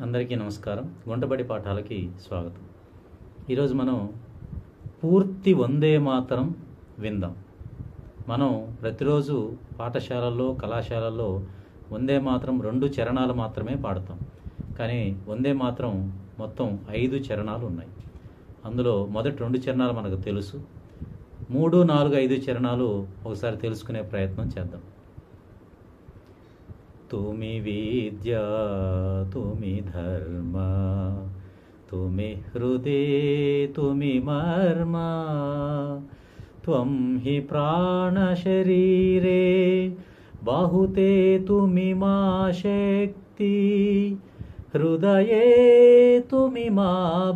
అందరికీ నమస్కారం. గుంటబడి పాఠాలకి స్వాగతం. ఈరోజు మనం పూర్తి వందే మాతరం విందాం. మనం ప్రతిరోజు పాఠశాలల్లో కళాశాలల్లో వందే మాతరం 2 చరణాలు మాత్రమే పాడతాం. కానీ వందే మాతరం మొత్తం 5 చరణాలు ఉన్నాయి. అందులో మొదటి 2 చరణాలు మనకు తెలుసు. 3, 4, 5 చరణాలు ఒకసారి తెలుసుకునే ప్రయత్నం చేద్దాం. तुमि विद्या तुमि धर्म तुमि हृदे तुमि मर्म त्वं हि प्राणशरीरे बाहुते तुमि मा शक्ति हृदये तुमि मा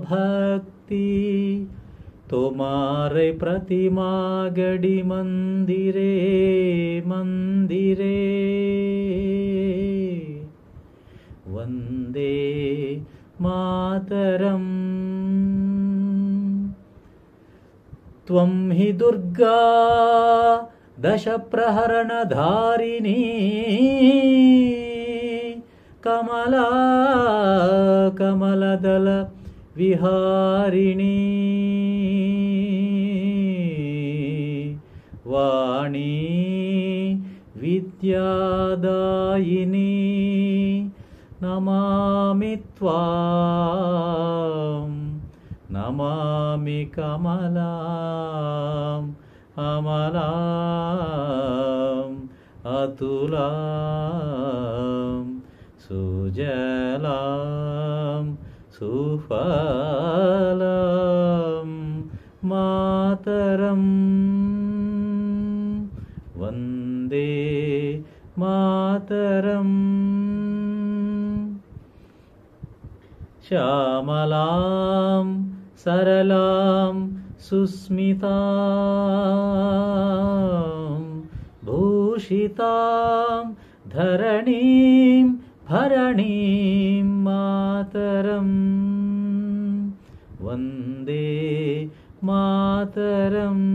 भक्ति तुम्हारे प्रतिमा गढ़ी मंदिरे मंदिरे वंदे मातरम। त्वं हि दुर्गा दश प्रहरण धारिणी कमला कमलदल विहारिणी वाणी विद्यादायिनी नमामि त्वां नमामि कमलाम् अमलाम् अतुलां सुजलां सुफलां मातरम् वन्दे मातरम्। श्यामलां सरलां सुस्मितां भूषितां धरणीं भरणीं मातरम् वन्दे मातरम्।